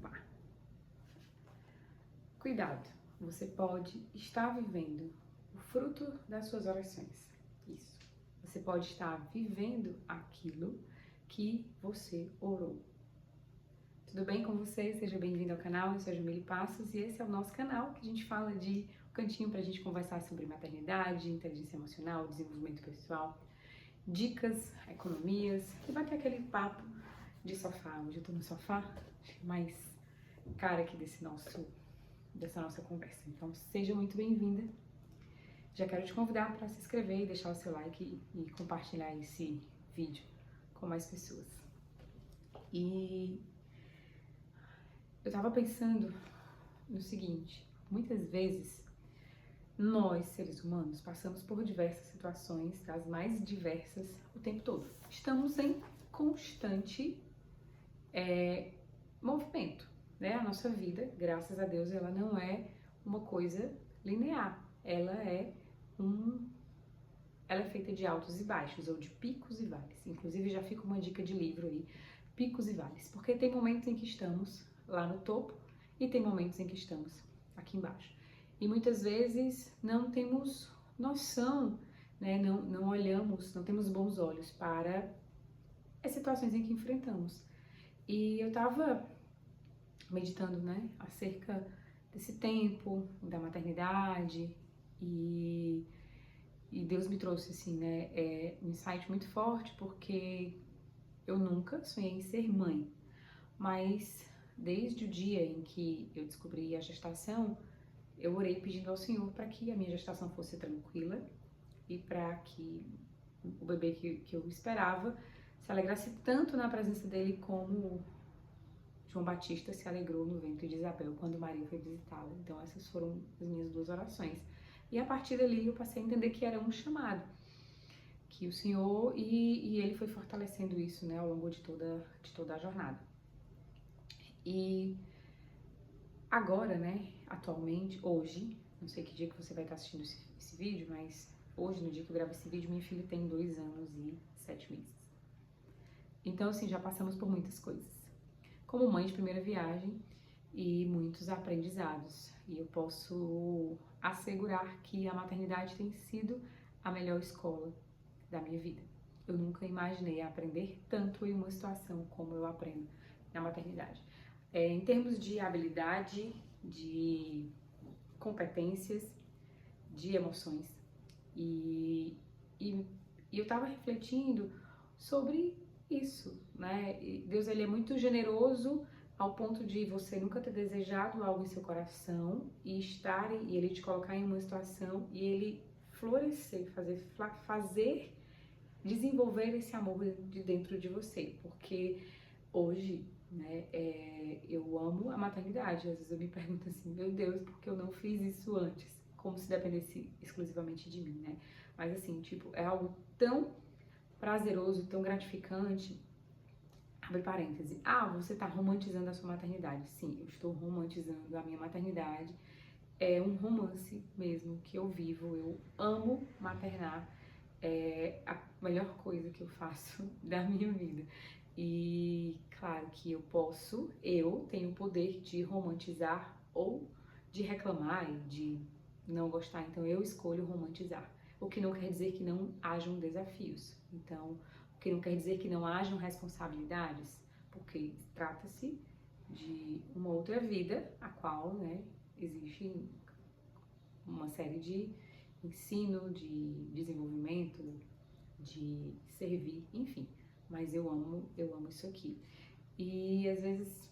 Vá. Cuidado, você pode estar vivendo o fruto das suas orações. Isso. Você pode estar vivendo aquilo que você orou. Tudo bem com você? Seja bem-vindo ao canal, eu sou a Jamile Passos e esse é o nosso canal que a gente fala de um cantinho pra gente conversar sobre maternidade, inteligência emocional, desenvolvimento pessoal, dicas, economias e bater aquele papo de sofá. Hoje eu tô no sofá, mais cara aqui dessa nossa conversa. Então seja muito bem-vinda. Já quero te convidar para se inscrever e deixar o seu like e compartilhar esse vídeo com mais pessoas. E eu tava pensando no seguinte, muitas vezes nós, seres humanos, passamos por diversas situações, das mais diversas, o tempo todo. Estamos em constante movimento, né? A nossa vida, graças a Deus, ela não é uma coisa linear. Ela é feita de altos e baixos, ou de picos e vales. Inclusive, já fica uma dica de livro aí, picos e vales. Porque tem momentos em que estamos lá no topo e tem momentos em que estamos aqui embaixo. E muitas vezes não temos noção, né? Não olhamos, não temos bons olhos para as situações em que enfrentamos. E eu tava meditando, né, acerca desse tempo, da maternidade, e Deus me trouxe, assim, né, um insight muito forte, porque eu nunca sonhei em ser mãe, mas desde o dia em que eu descobri a gestação, eu orei pedindo ao Senhor para que a minha gestação fosse tranquila e para que o bebê que eu esperava se alegrasse tanto na presença dele como João Batista se alegrou no ventre de Isabel quando Maria foi visitá-la. Então essas foram as minhas duas orações. E a partir dali eu passei a entender que era um chamado, que o Senhor, e Ele foi fortalecendo isso, né, ao longo de toda a jornada. E agora, né, atualmente, hoje, não sei que dia que você vai estar assistindo esse vídeo, mas hoje, no dia que eu gravo esse vídeo, minha filha tem 2 anos e 7 meses. Então, assim, já passamos por muitas coisas. Como mãe de primeira viagem e muitos aprendizados. E eu posso assegurar que a maternidade tem sido a melhor escola da minha vida. Eu nunca imaginei aprender tanto em uma situação como eu aprendo na maternidade. Em termos de habilidade, de competências, de emoções. E eu tava refletindo sobre isso, né? E Deus, ele é muito generoso ao ponto de você nunca ter desejado algo em seu coração e ele te colocar em uma situação e ele florescer, fazer desenvolver esse amor de dentro de você, porque hoje, né, eu amo a maternidade. Às vezes eu me pergunto assim, meu Deus, por que eu não fiz isso antes? Como se dependesse exclusivamente de mim, né? Mas assim, tipo, é algo tão prazeroso, tão gratificante. Abre parêntese. Ah, você tá romantizando a sua maternidade. Sim, eu estou romantizando a minha maternidade. É um romance mesmo que eu vivo. Eu amo maternar. É a melhor coisa que eu faço da minha vida. E claro que eu tenho o poder de romantizar ou de reclamar e de não gostar. Então eu escolho romantizar. O que não quer dizer que não hajam desafios. Então, o que não quer dizer que não hajam responsabilidades, porque trata-se de uma outra vida, a qual, né, existe uma série de ensino, de desenvolvimento, de servir, enfim. Mas eu amo isso aqui. E às vezes,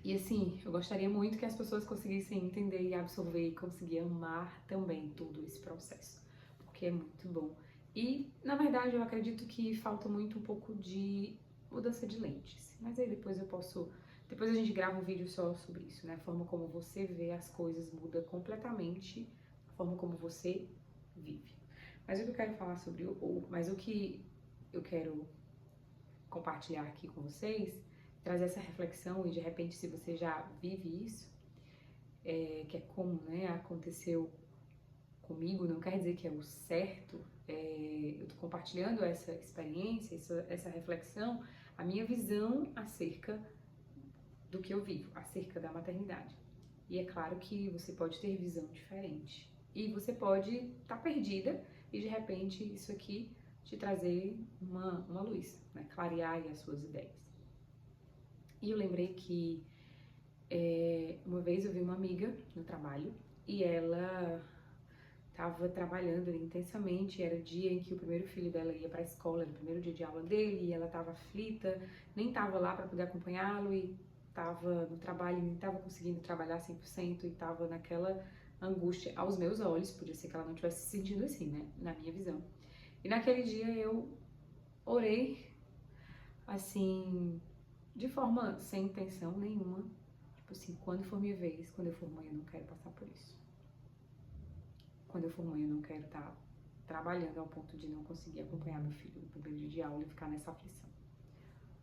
e assim, eu gostaria muito que as pessoas conseguissem entender e absorver e conseguir amar também todo esse processo, porque é muito bom. E, na verdade, eu acredito que falta muito um pouco de mudança de lentes. Mas aí depois a gente grava um vídeo só sobre isso, né? A forma como você vê as coisas muda completamente a forma como você vive. Mas o que eu quero falar sobre mas o que eu quero compartilhar aqui com vocês, trazer essa reflexão e de repente se você já vive isso, que é como, né, aconteceu comigo, não quer dizer que é o certo, eu tô compartilhando essa experiência, essa reflexão, a minha visão acerca do que eu vivo acerca da maternidade. E é claro que você pode ter visão diferente. E você pode estar perdida e de repente isso aqui te trazer uma luz, né? Clarear aí as suas ideias. E eu lembrei que uma vez eu vi uma amiga no trabalho e ela estava trabalhando intensamente, era o dia em que o primeiro filho dela ia para a escola, era o primeiro dia de aula dele, e ela estava aflita, nem estava lá para poder acompanhá-lo e estava no trabalho e nem estava conseguindo trabalhar 100% e estava naquela angústia aos meus olhos, podia ser que ela não estivesse se sentindo assim, né, na minha visão. E naquele dia eu orei, assim, de forma sem intenção nenhuma, tipo assim, quando for minha vez, quando eu for mãe, eu não quero passar por isso. Quando eu for mãe, eu não quero estar trabalhando ao ponto de não conseguir acompanhar meu filho no primeiro dia de aula e ficar nessa aflição.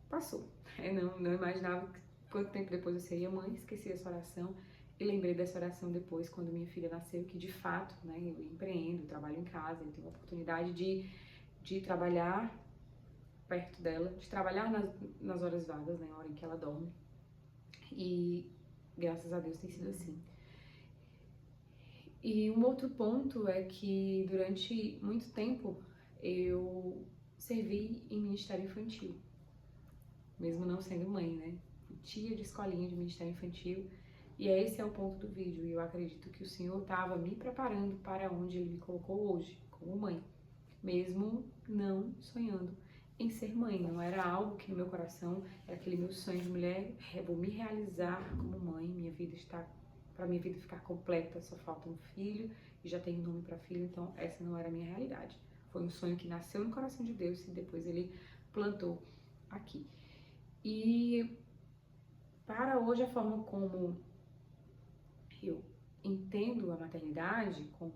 Passou. Eu não imaginava quanto tempo depois eu seria mãe, esqueci essa oração e lembrei dessa oração depois, quando minha filha nasceu, que de fato, né, eu empreendo, eu trabalho em casa, eu tenho a oportunidade de trabalhar perto dela, de trabalhar nas horas vagas, né, na hora em que ela dorme. E graças a Deus tem sido assim. E um outro ponto é que durante muito tempo eu servi em ministério infantil, mesmo não sendo mãe, né? Fui tia de escolinha de ministério infantil e esse é o ponto do vídeo. E eu acredito que o Senhor estava me preparando para onde Ele me colocou hoje, como mãe, mesmo não sonhando em ser mãe. Não era algo que no meu coração era aquele meu sonho de mulher, vou me realizar como mãe, minha vida está para minha vida ficar completa, só falta um filho e já tenho nome para filho, então essa não era a minha realidade. Foi um sonho que nasceu no coração de Deus e depois Ele plantou aqui. E para hoje a forma como eu entendo a maternidade como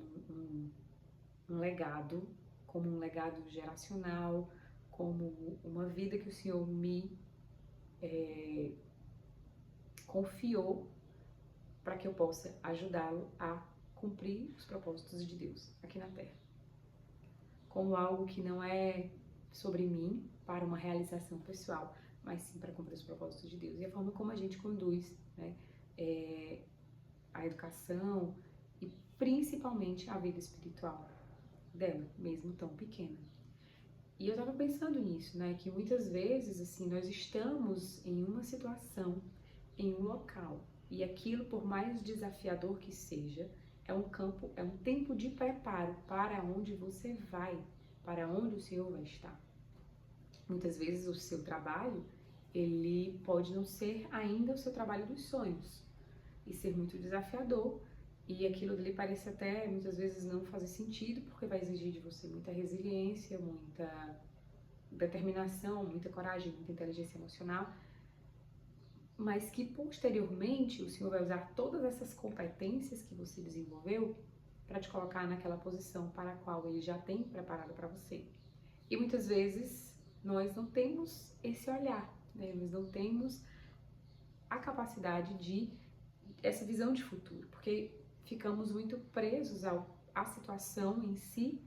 um legado, como um legado geracional, como uma vida que o Senhor me confiou para que eu possa ajudá-lo a cumprir os propósitos de Deus aqui na Terra. Como algo que não é sobre mim, para uma realização pessoal, mas sim para cumprir os propósitos de Deus. E a forma como a gente conduz, né, a educação e principalmente a vida espiritual dela, mesmo tão pequena. E eu estava pensando nisso, né, que muitas vezes, assim, nós estamos em uma situação, em um local, e aquilo, por mais desafiador que seja, é um campo, é um tempo de preparo para onde você vai, para onde o Senhor vai estar. Muitas vezes o seu trabalho, ele pode não ser ainda o seu trabalho dos sonhos e ser muito desafiador, e aquilo ali parece até muitas vezes não fazer sentido, porque vai exigir de você muita resiliência, muita determinação, muita coragem, muita inteligência emocional, mas que posteriormente o Senhor vai usar todas essas competências que você desenvolveu para te colocar naquela posição para a qual Ele já tem preparado para você. E muitas vezes nós não temos esse olhar, né? Nós não temos a capacidade de essa visão de futuro, porque ficamos muito presos à situação em si,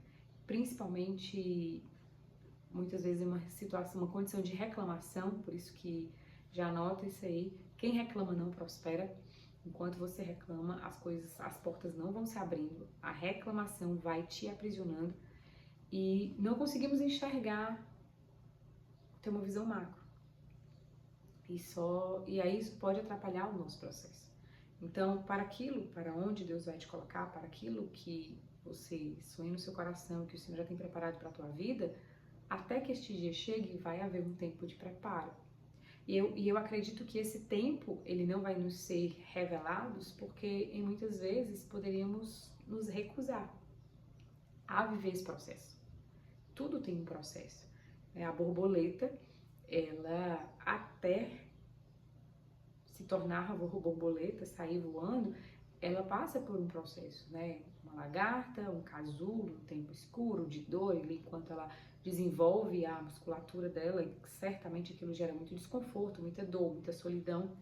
principalmente muitas vezes em uma situação, uma condição de reclamação, por isso que já anota isso aí, quem reclama não prospera. Enquanto você reclama, as portas não vão se abrindo, a reclamação vai te aprisionando e não conseguimos enxergar, ter uma visão macro. E aí isso pode atrapalhar o nosso processo. Então, para onde Deus vai te colocar, para aquilo que você sonha no seu coração, que o Senhor já tem preparado para a tua vida, até que este dia chegue, vai haver um tempo de preparo. E eu acredito que esse tempo, ele não vai nos ser revelados, porque em muitas vezes poderíamos nos recusar a viver esse processo. Tudo tem um processo. A borboleta, ela até se tornar borboleta, sair voando, ela passa por um processo, né? Uma lagarta, um casulo, um tempo escuro, de dor, enquanto ela desenvolve a musculatura dela, e certamente aquilo gera muito desconforto, muita dor, muita solidão,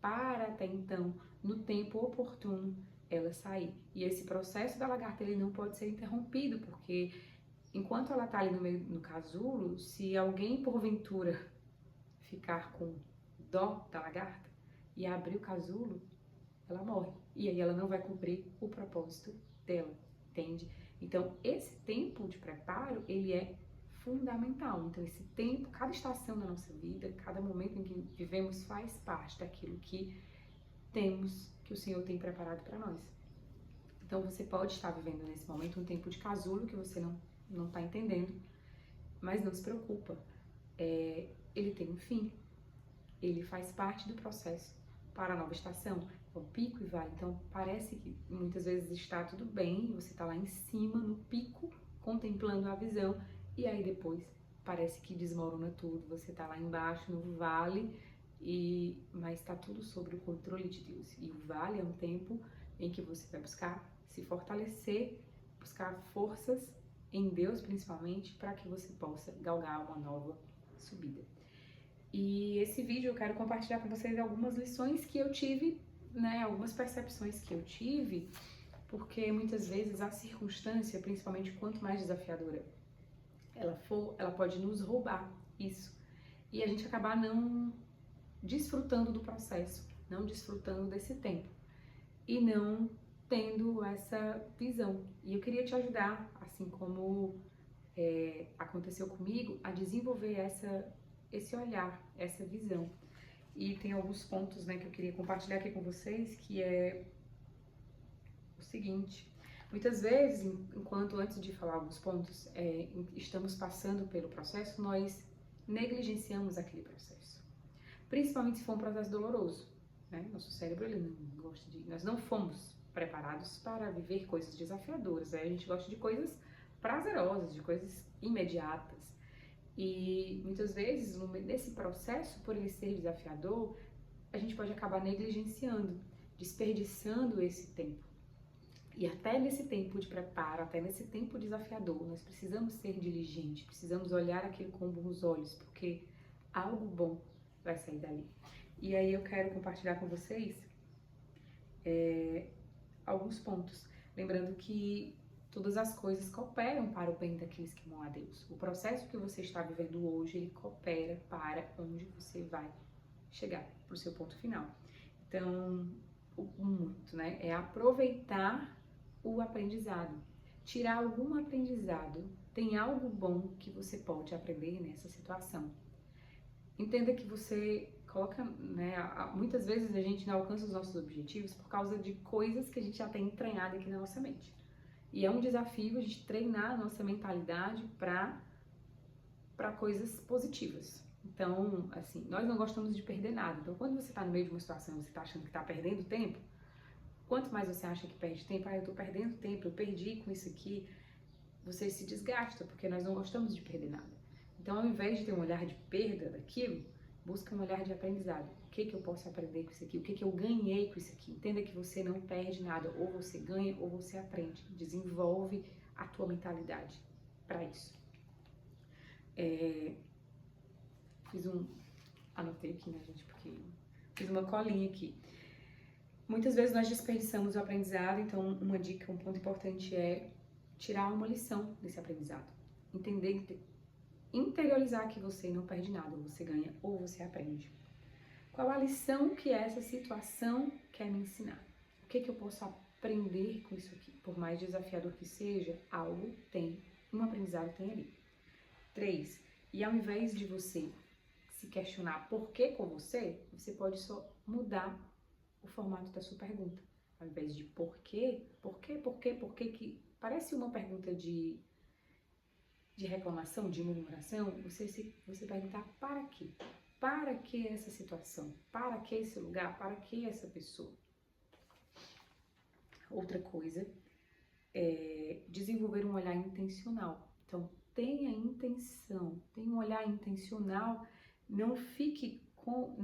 para até então, no tempo oportuno, ela sair. E esse processo da lagarta, ele não pode ser interrompido, porque enquanto ela está ali no casulo, se alguém porventura ficar com dó da lagarta e abrir o casulo, ela morre. E aí ela não vai cumprir o propósito dela, entende? Então, esse tempo de preparo, ele é fundamental. Então, esse tempo, cada estação da nossa vida, cada momento em que vivemos faz parte daquilo que temos, que o Senhor tem preparado para nós. Então, você pode estar vivendo nesse momento um tempo de casulo que você não está entendendo, mas não se preocupa. Ele tem um fim, ele faz parte do processo para a nova estação. É o pico e vale. Então, parece que muitas vezes está tudo bem, você está lá em cima, no pico, contemplando a visão, e aí depois parece que desmorona tudo, você está lá embaixo, no vale, mas está tudo sob o controle de Deus. E o vale é um tempo em que você vai buscar se fortalecer, buscar forças em Deus principalmente, para que você possa galgar uma nova subida. E esse vídeo eu quero compartilhar com vocês algumas lições que eu tive, né, algumas percepções que eu tive, porque muitas vezes a circunstância, principalmente quanto mais desafiadora ela for, ela pode nos roubar isso. E a gente acabar não desfrutando do processo, não desfrutando desse tempo e não tendo essa visão. E eu queria te ajudar, assim como aconteceu comigo, a desenvolver esse olhar, essa visão. E tem alguns pontos, né, que eu queria compartilhar aqui com vocês, que é o seguinte: muitas vezes, enquanto antes de falar alguns pontos, estamos passando pelo processo, nós negligenciamos aquele processo. Principalmente se for um processo doloroso, né? Nosso cérebro, ele não gosta de... Nós não fomos preparados para viver coisas desafiadoras, né? A gente gosta de coisas prazerosas, de coisas imediatas. E muitas vezes, nesse processo, por ele ser desafiador, a gente pode acabar negligenciando, desperdiçando esse tempo. E até nesse tempo de preparo, até nesse tempo desafiador, nós precisamos ser diligentes, precisamos olhar aquilo com bons olhos, porque algo bom vai sair dali. E aí eu quero compartilhar com vocês alguns pontos, lembrando que todas as coisas cooperam para o bem daqueles que amam a Deus. O processo que você está vivendo hoje, ele coopera para onde você vai chegar, para o seu ponto final. Então, muito, né? É aproveitar o aprendizado, tirar algum aprendizado. Tem algo bom que você pode aprender nessa situação. Entenda que você coloca, né? Muitas vezes a gente não alcança os nossos objetivos por causa de coisas que a gente já tem entranhado aqui na nossa mente. E é um desafio a gente treinar a nossa mentalidade para coisas positivas. Então, assim, nós não gostamos de perder nada. Então, quando você está no meio de uma situação e você está achando que está perdendo tempo, quanto mais você acha que perde tempo, eu estou perdendo tempo, eu perdi com isso aqui, você se desgasta, porque nós não gostamos de perder nada. Então, ao invés de ter um olhar de perda daquilo, busca um olhar de aprendizado. O que eu posso aprender com isso aqui? O que eu ganhei com isso aqui? Entenda que você não perde nada. Ou você ganha ou você aprende. Desenvolve a tua mentalidade para isso. Anotei aqui, né, gente? Porque fiz uma colinha aqui. Muitas vezes nós desperdiçamos o aprendizado, então uma dica, um ponto importante é tirar uma lição desse aprendizado. Entender, interiorizar que você não perde nada, ou você ganha ou você aprende. Qual a lição que essa situação quer me ensinar? O que eu posso aprender com isso aqui? Por mais desafiador que seja, algo tem, um aprendizado tem ali. 3. E ao invés de você se questionar por que com você, você pode só mudar o formato da sua pergunta. Ao invés de por quê, que parece uma pergunta de reclamação, de murmuração, você perguntar para quê? Para que essa situação? Para que esse lugar? Para que essa pessoa? Outra coisa é desenvolver um olhar intencional. Então, tenha intenção, tenha um olhar intencional, não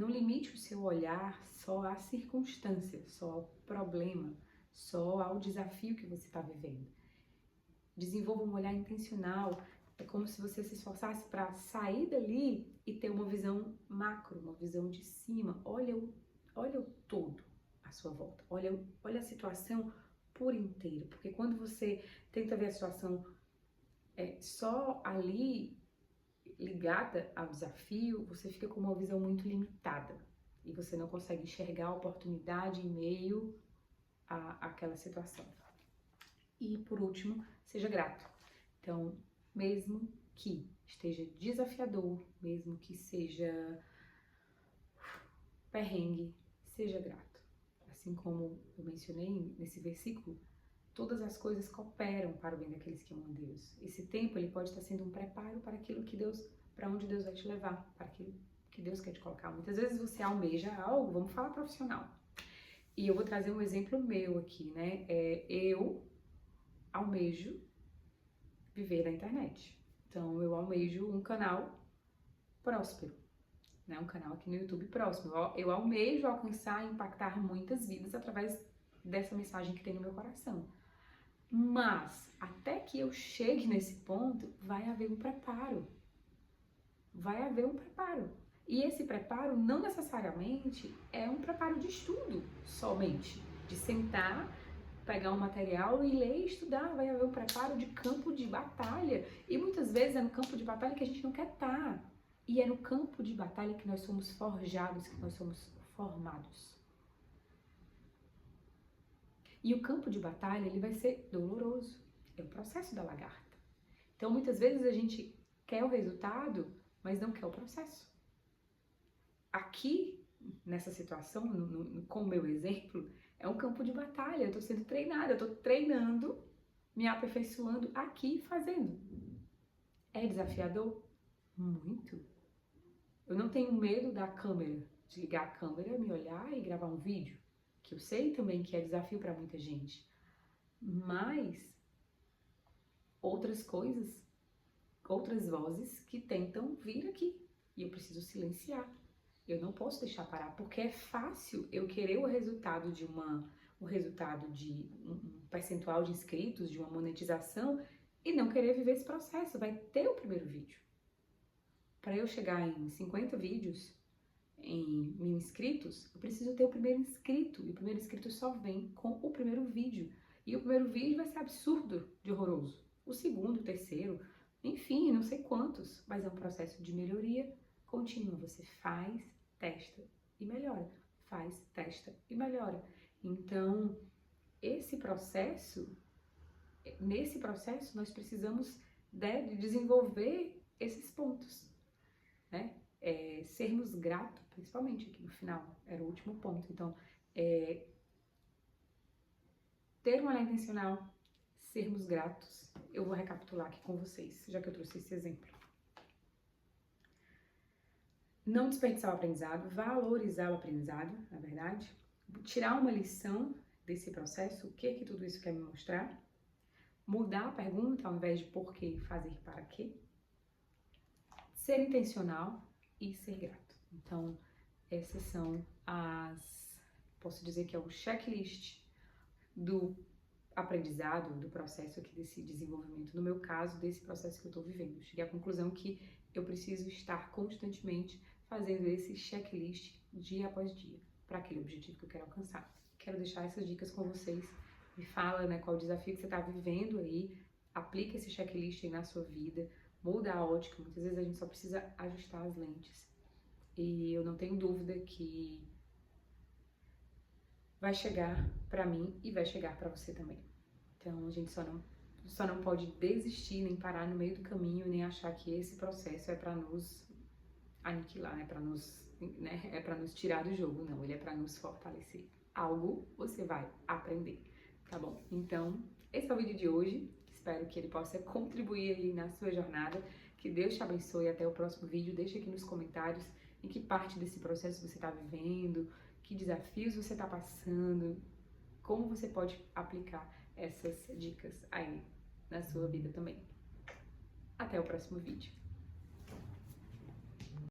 limite o seu olhar só à circunstância, só ao problema, só ao desafio que você está vivendo. Desenvolva um olhar intencional. É como se você se esforçasse para sair dali e ter uma visão macro, uma visão de cima. Olha o todo à sua volta. Olha a situação por inteiro. Porque quando você tenta ver a situação só ali ligada ao desafio, você fica com uma visão muito limitada. e você não consegue enxergar a oportunidade em meio àquela situação. E por último, seja grato. Então, mesmo que esteja desafiador, mesmo que seja perrengue, seja grato. Assim como eu mencionei nesse versículo, todas as coisas cooperam para o bem daqueles que amam a Deus. Esse tempo ele pode estar sendo um preparo para aquilo que Deus, para onde Deus vai te levar, para aquilo que Deus quer te colocar. Muitas vezes você almeja algo, vamos falar profissional. E eu vou trazer um exemplo meu aqui, né? Eu almejo viver da internet. Então eu almejo um canal próspero, né? Um canal aqui no YouTube próximo. Eu almejo alcançar e impactar muitas vidas através dessa mensagem que tem no meu coração. Mas, até que eu chegue nesse ponto, vai haver um preparo. Vai haver um preparo. E esse preparo não necessariamente é um preparo de estudo somente. De sentar, pegar um material e ler e estudar. Vai haver um preparo de campo de batalha. E muitas vezes é no campo de batalha que a gente não quer estar. E é no campo de batalha que nós somos forjados, que nós somos formados. E o campo de batalha, ele vai ser doloroso. É o processo da lagarta. Então, muitas vezes a gente quer o resultado, mas não quer o processo. Aqui, nessa situação, com o meu exemplo, é um campo de batalha. Eu estou sendo treinada, eu estou treinando, me aperfeiçoando aqui, fazendo. É desafiador? Muito. Eu não tenho medo da câmera, de ligar a câmera, me olhar e gravar um vídeo, que eu sei também que é desafio para muita gente. Mas outras coisas, outras vozes que tentam vir aqui e eu preciso silenciar. Eu não posso deixar parar, porque é fácil eu querer o resultado de um percentual de inscritos, de uma monetização e não querer viver esse processo. Vai ter o primeiro vídeo. Para eu chegar em 50 vídeos, em 1000 inscritos, eu preciso ter o primeiro inscrito. E o primeiro inscrito só vem com o primeiro vídeo. E o primeiro vídeo vai ser absurdo de horroroso. O segundo, o terceiro, enfim, não sei quantos. Mas é um processo de melhoria contínua. Você faz, testa e melhora. Faz, testa e melhora. Então, nesse processo nós precisamos de desenvolver esses pontos, né? Sermos gratos, principalmente aqui no final, era o último ponto. Então, ter um olhar intencional, sermos gratos. Eu vou recapitular aqui com vocês, já que eu trouxe esse exemplo. Não desperdiçar o aprendizado, valorizar o aprendizado, na verdade. Tirar uma lição desse processo, o que tudo isso quer me mostrar. Mudar a pergunta ao invés de por quê, fazer para quê. Ser intencional e ser grato. Então, essas são posso dizer que é o checklist do aprendizado, do processo aqui desse desenvolvimento. No meu caso, desse processo que eu estou vivendo. Cheguei à conclusão que eu preciso estar constantemente fazendo esse checklist dia após dia, para aquele objetivo que eu quero alcançar. Quero deixar essas dicas com vocês. Me fala, né, qual o desafio que você está vivendo aí, aplica esse checklist aí na sua vida, muda a ótica. Muitas vezes a gente só precisa ajustar as lentes. E eu não tenho dúvida que vai chegar para mim e vai chegar para você também. Então a gente só não pode desistir, nem parar no meio do caminho, nem achar que esse processo é para nos aniquilar, é para nos tirar do jogo. Não, ele é para nos fortalecer. Algo você vai aprender, tá bom? Então, esse é o vídeo de hoje. Espero que ele possa contribuir aí na sua jornada. Que Deus te abençoe. Até o próximo vídeo. Deixa aqui nos comentários em que parte desse processo você está vivendo, que desafios você está passando, como você pode aplicar essas dicas aí na sua vida também. Até o próximo vídeo.